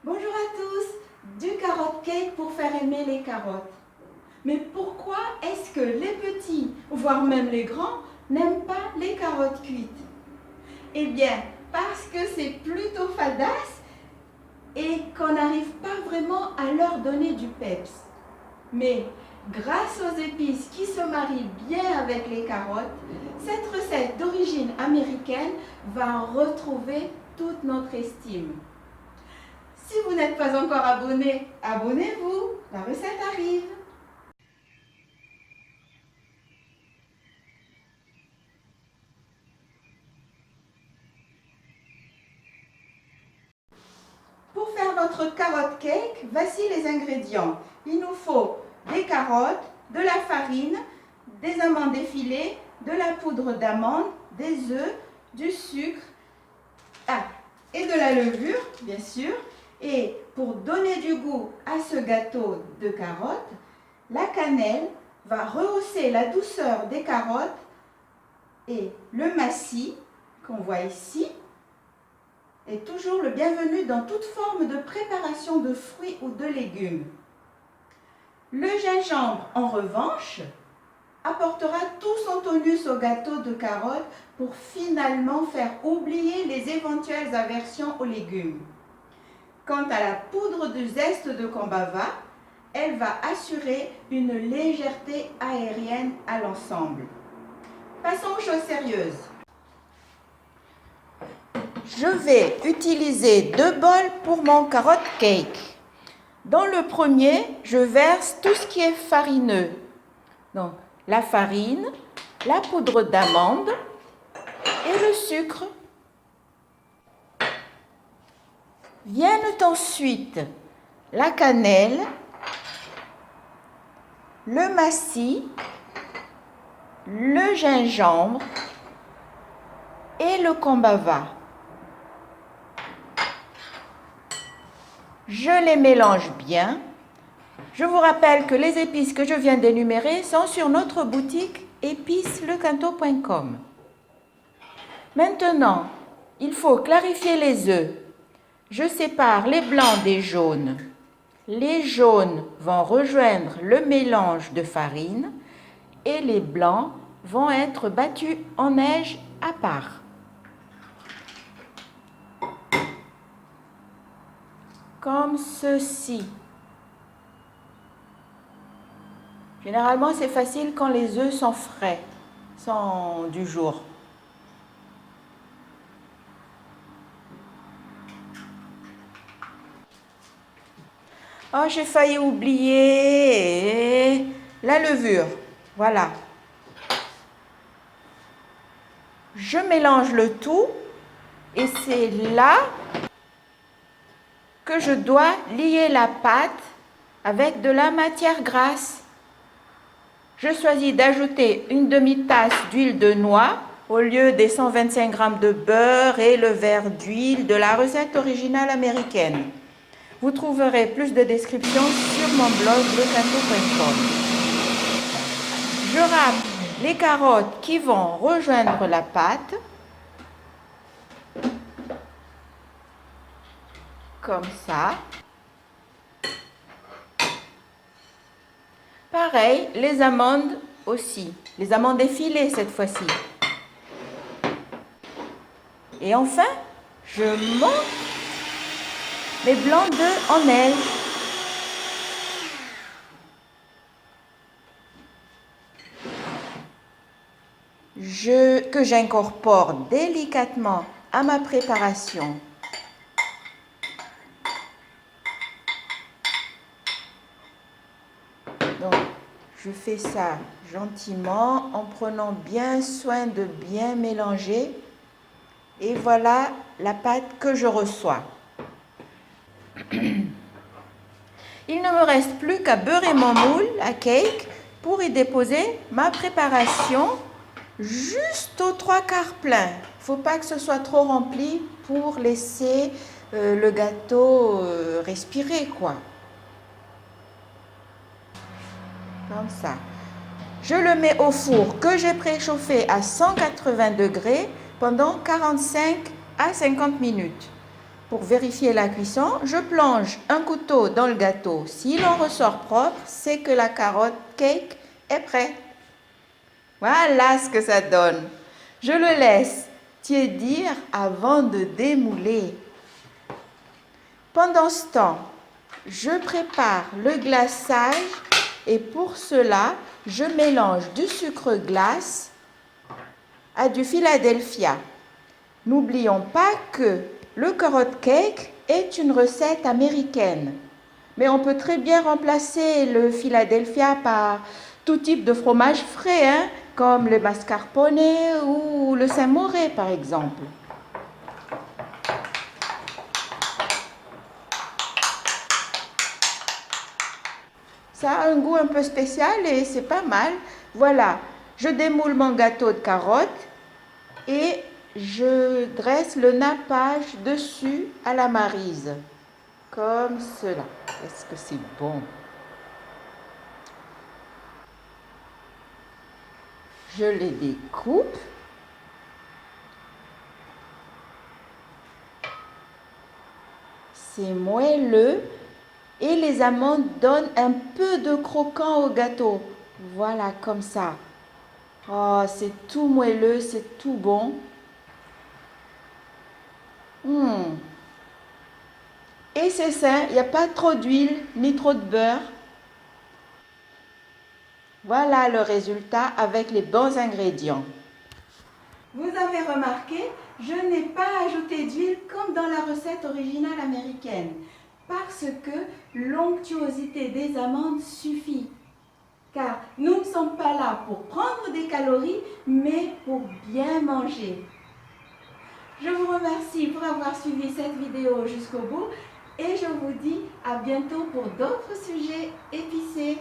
Bonjour à tous, du carotte cake pour faire aimer les carottes. Mais pourquoi est-ce que les petits, voire même les grands, n'aiment pas les carottes cuites? Eh bien, parce que c'est plutôt fadasse et qu'on n'arrive pas vraiment à leur donner du peps. Mais grâce aux épices qui se marient bien avec les carottes, cette recette d'origine américaine va retrouver toute notre estime. Si vous n'êtes pas encore abonné, abonnez-vous, la recette arrive. Pour faire notre carotte cake, voici les ingrédients. Il nous faut des carottes, de la farine, des amandes effilées, de la poudre d'amande, des œufs, du sucre et de la levure, bien sûr. Et pour donner du goût à ce gâteau de carottes, la cannelle va rehausser la douceur des carottes et le massis qu'on voit ici est toujours le bienvenu dans toute forme de préparation de fruits ou de légumes. Le gingembre, en revanche, apportera tout son tonus au gâteau de carottes pour finalement faire oublier les éventuelles aversions aux légumes. Quant à la poudre de zeste de combava, elle va assurer une légèreté aérienne à l'ensemble. Passons aux choses sérieuses. Je vais utiliser 2 bols pour mon carotte cake. Dans le premier, je verse tout ce qui est farineux. Donc, la farine, la poudre d'amande et le sucre. Viennent ensuite la cannelle, le massis, le gingembre et le combava. Je les mélange bien. Je vous rappelle que les épices que je viens d'énumérer sont sur notre boutique épices-lequinto.com. Maintenant, il faut clarifier les œufs. Je sépare les blancs des jaunes. Les jaunes vont rejoindre le mélange de farine et les blancs vont être battus en neige à part. Comme ceci. Généralement, c'est facile quand les œufs sont frais, sont du jour. Oh, j'ai failli oublier la levure. Voilà. Je mélange le tout et c'est là que je dois lier la pâte avec de la matière grasse. Je choisis d'ajouter une demi-tasse d'huile de noix au lieu des 125 g de beurre et le verre d'huile de la recette originale américaine. Vous trouverez plus de descriptions sur mon blog lequinto.com. Je râpe les carottes qui vont rejoindre la pâte. Comme ça. Pareil, les amandes aussi. Les amandes effilées cette fois-ci. Et enfin, je monte mes blancs d'œufs en neige. Que j'incorpore délicatement à ma préparation. Donc, je fais ça gentiment en prenant bien soin de bien mélanger. Et voilà la pâte que je reçois. Il ne me reste plus qu'à beurrer mon moule à cake pour y déposer ma préparation juste aux 3/4 plein. Il ne faut pas que ce soit trop rempli pour laisser le gâteau respirer, quoi. Comme ça. Je le mets au four que j'ai préchauffé à 180 degrés pendant 45 à 50 minutes. pour vérifier la cuisson, je plonge un couteau dans le gâteau. S'il en ressort propre, c'est que la carotte cake est prête. Voilà ce que ça donne. Je le laisse tiédir avant de démouler. Pendant ce temps, je prépare le glaçage et pour cela, je mélange du sucre glace à du Philadelphia. N'oublions pas que le carrot cake est une recette américaine, mais on peut très bien remplacer le Philadelphia par tout type de fromage frais, hein, comme le mascarpone ou le Saint-Moré par exemple. Ça a un goût un peu spécial et c'est pas mal. Voilà, je démoule mon gâteau de carottes et je dresse le nappage dessus à la maryse, comme cela. Est-ce que c'est bon? Je les découpe. C'est moelleux et les amandes donnent un peu de croquant au gâteau. Voilà, comme ça. Oh, c'est tout moelleux, c'est tout bon. Et c'est sain, il n'y a pas trop d'huile ni trop de beurre. Voilà le résultat avec les bons ingrédients. Vous avez remarqué, je n'ai pas ajouté d'huile comme dans la recette originale américaine parce que l'onctuosité des amandes suffit. Car nous ne sommes pas là pour prendre des calories, mais pour bien manger. Je vous remercie pour avoir suivi cette vidéo jusqu'au bout et je vous dis à bientôt pour d'autres sujets épicés.